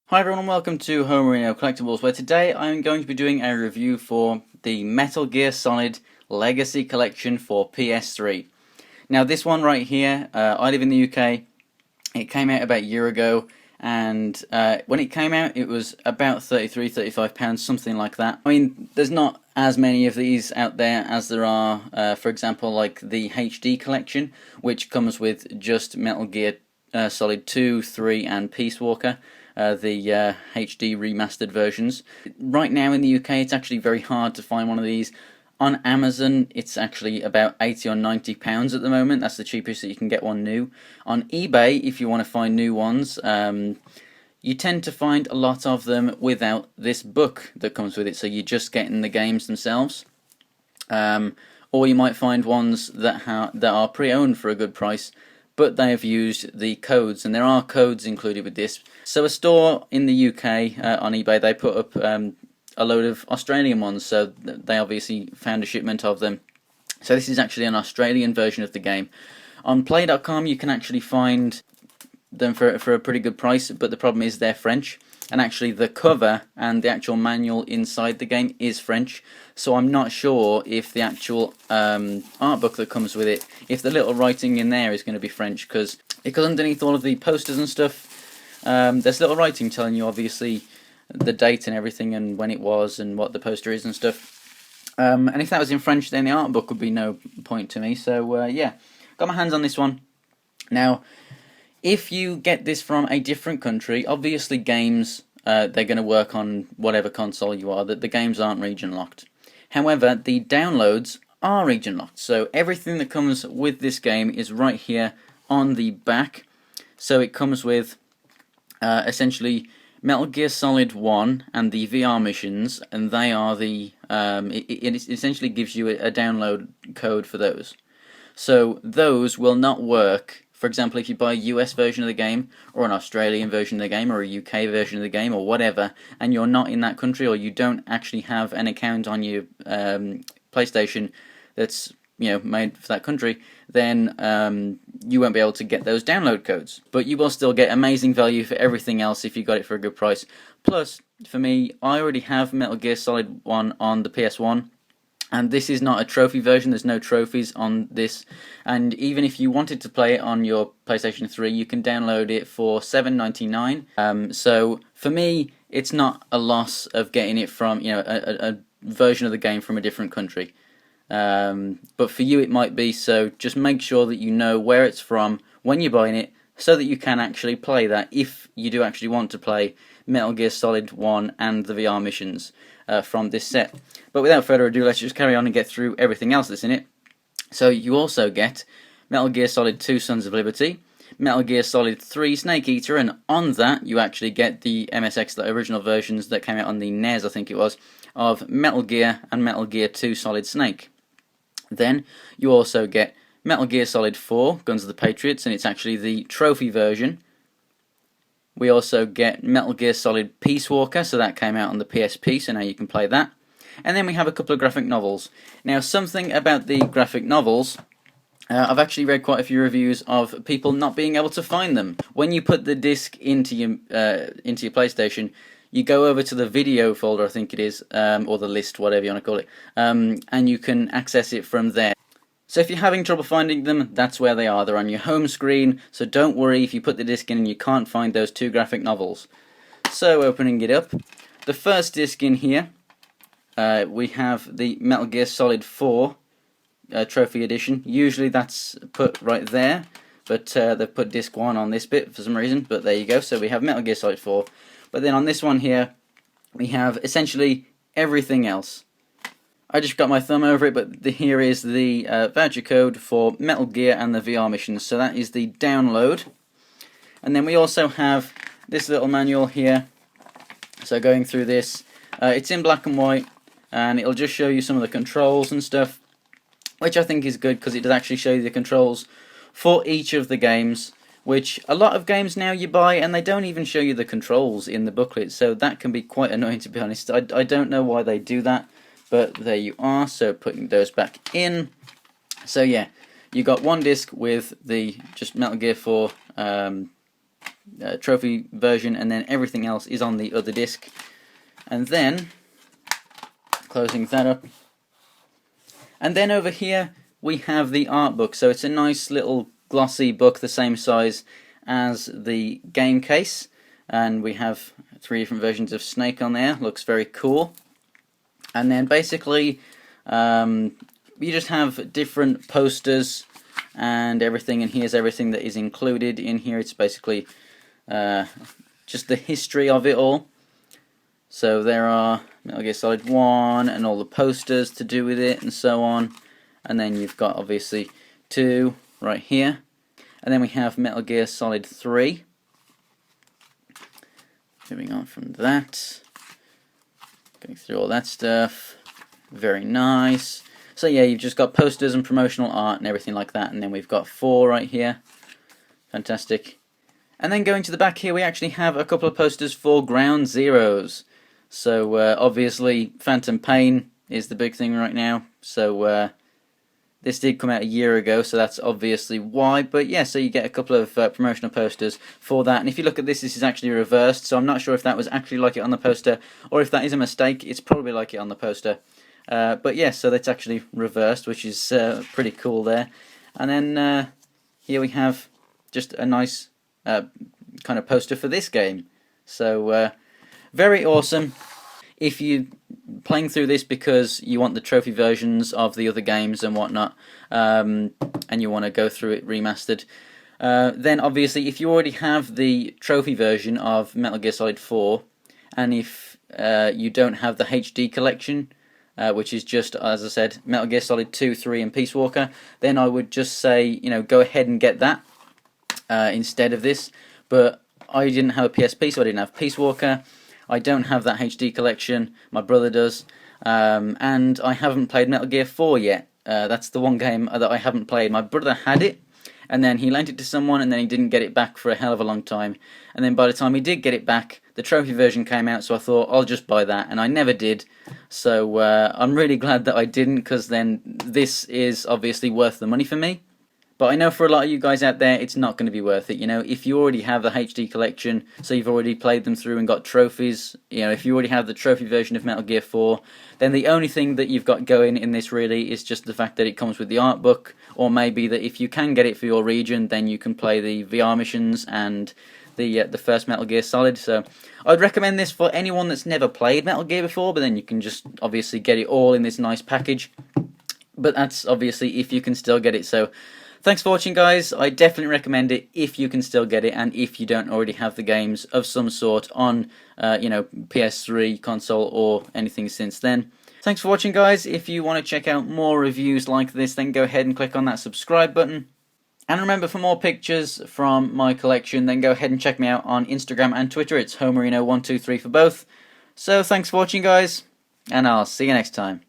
Hi everyone and welcome to Homerino Collectibles, where today I'm going to be doing a review for the Metal Gear Solid Legacy Collection for PS3. Now this one right here, I live in the UK, it came out about a year ago, and when it came out it was about £33-35, something like that. I mean, there's not as many of these out there as there are, for example, like the HD collection, which comes with just Metal Gear Solid 2, 3 and Peace Walker. The HD remastered versions. Right now in the UK it's actually very hard to find one of these. On Amazon it's actually about £80 or £90 at the moment. That's the cheapest that you can get one new. On eBay, if you want to find new ones, you tend to find a lot of them without this book that comes with it, so you're just getting the games themselves. Or you might find ones that are pre-owned for a good price, but they have used the codes, and there are codes included with this. So a store in the UK on eBay, they put up a load of Australian ones, so they obviously found a shipment of them. So this is actually an Australian version of the game. On play.com you can actually find them for a pretty good price, but the problem is they're French, and actually the cover and the actual manual inside the game is French, so I'm not sure if the actual art book that comes with it, if the little writing in there is going to be French, because underneath all of the posters and stuff, there's little writing telling you obviously the date and everything and when it was and what the poster is and stuff. And if that was in French, then the art book would be no point to me. So yeah, got my hands on this one. Now, if you get this from a different country, obviously games, they're going to work on whatever console you are, that the games aren't region locked. However, the downloads are region locked, so everything that comes with this game is right here on the back. So it comes with essentially Metal Gear Solid 1 and the VR missions, and they are the, it essentially gives you a download code for those. So those will not work. For example, if you buy a US version of the game, or an Australian version of the game, or a UK version of the game, or whatever, and you're not in that country, or you don't actually have an account on your PlayStation that's made for that country, then you won't be able to get those download codes. But you will still get amazing value for everything else if you got it for a good price. Plus, for me, I already have Metal Gear Solid 1 on the PS1. And this is not a trophy version, there's no trophies on this, and even if you wanted to play it on your PlayStation 3, you can download it for $7.99. So for me, it's not a loss of getting it from a version of the game from a different country. But for you it might be, so just make sure that you know where it's from when you're buying it, so that you can actually play that if you do actually want to play Metal Gear Solid 1 and the VR missions from this set. But without further ado, let's just carry on and get through everything else that's in it. So you also get Metal Gear Solid 2 Sons of Liberty, Metal Gear Solid 3 Snake Eater, and on that you actually get the MSX, the original versions that came out on the NES, I think it was, of Metal Gear and Metal Gear 2 Solid Snake. Then you also get Metal Gear Solid 4 Guns of the Patriots, and it's actually the trophy version. We also get Metal Gear Solid Peace Walker, so that came out on the PSP, so now you can play that. And then we have a couple of graphic novels. Now, something about the graphic novels, I've actually read quite a few reviews of people not being able to find them. When you put the disc into your PlayStation, you go over to the video folder, I think it is, or the list, whatever you want to call it, and you can access it from there. So if you're having trouble finding them, that's where they are. They're on your home screen, so don't worry if you put the disc in and you can't find those two graphic novels. So opening it up, the first disc in here, we have the Metal Gear Solid 4 Trophy Edition. Usually that's put right there, but they've put disc 1 on this bit for some reason, but there you go. So we have Metal Gear Solid 4, but then on this one here, we have essentially everything else. I just got my thumb over it, but here is the voucher code for Metal Gear and the VR missions, so that is the download. And then we also have this little manual here, so going through this, it's in black and white, and it'll just show you some of the controls and stuff, which I think is good, because it does actually show you the controls for each of the games, which a lot of games now you buy and they don't even show you the controls in the booklet, so that can be quite annoying, to be honest. I don't know why they do that. But there you are, so putting those back in. So yeah, you got one disc with the just Metal Gear 4 trophy version, and then everything else is on the other disc. And then, closing that up, and then over here we have the art book. So it's a nice little glossy book, the same size as the game case, and we have 3 different versions of Snake on there. Looks very cool. And then basically you just have different posters and everything, and here's everything that is included in here. It's basically just the history of it all. So there are Metal Gear Solid 1 and all the posters to do with it and so on. And then you've got obviously 2 right here. And then we have Metal Gear Solid 3. Moving on from that. Going through all that stuff. Very nice. So yeah, you've just got posters and promotional art and everything like that. And then we've got 4 right here. Fantastic. And then going to the back here, we actually have a couple of posters for Ground Zeroes. So obviously Phantom Pain is the big thing right now. So this did come out a year ago, so that's obviously why. But yeah, so you get a couple of promotional posters for that. And if you look at this, this is actually reversed. So I'm not sure if that was actually like it on the poster or if that is a mistake. It's probably like it on the poster. But yeah, so that's actually reversed, which is pretty cool there. And then here we have just a nice kind of poster for this game. So very awesome. If you're playing through this because you want the trophy versions of the other games and whatnot, and you want to go through it remastered, then obviously if you already have the trophy version of Metal Gear Solid 4, and if you don't have the HD collection, which is just, as I said, Metal Gear Solid 2, 3 and Peace Walker, then I would just say, you know, go ahead and get that instead of this. But I didn't have a PSP, so I didn't have Peace Walker. I don't have that HD collection, my brother does, and I haven't played Metal Gear 4 yet. That's the one game that I haven't played. My brother had it, and then he lent it to someone, and then he didn't get it back for a hell of a long time. And then by the time he did get it back, the trophy version came out, so I thought, I'll just buy that, and I never did. So I'm really glad that I didn't, because then this is obviously worth the money for me. But I know for a lot of you guys out there, it's not going to be worth it. You know, if you already have the HD collection, so you've already played them through and got trophies, you know, if you already have the trophy version of Metal Gear 4, then the only thing that you've got going in this really is just the fact that it comes with the art book, or maybe that if you can get it for your region, then you can play the VR missions and the first Metal Gear Solid. So I'd recommend this for anyone that's never played Metal Gear before, but then you can just obviously get it all in this nice package. But that's obviously if you can still get it. So thanks for watching, guys. I definitely recommend it if you can still get it, and if you don't already have the games of some sort on, you know, PS3, console, or anything since then. Thanks for watching, guys. If you want to check out more reviews like this, then go ahead and click on that subscribe button. And remember, for more pictures from my collection, then go ahead and check me out on Instagram and Twitter. It's Homerino123 for both. So thanks for watching, guys, and I'll see you next time.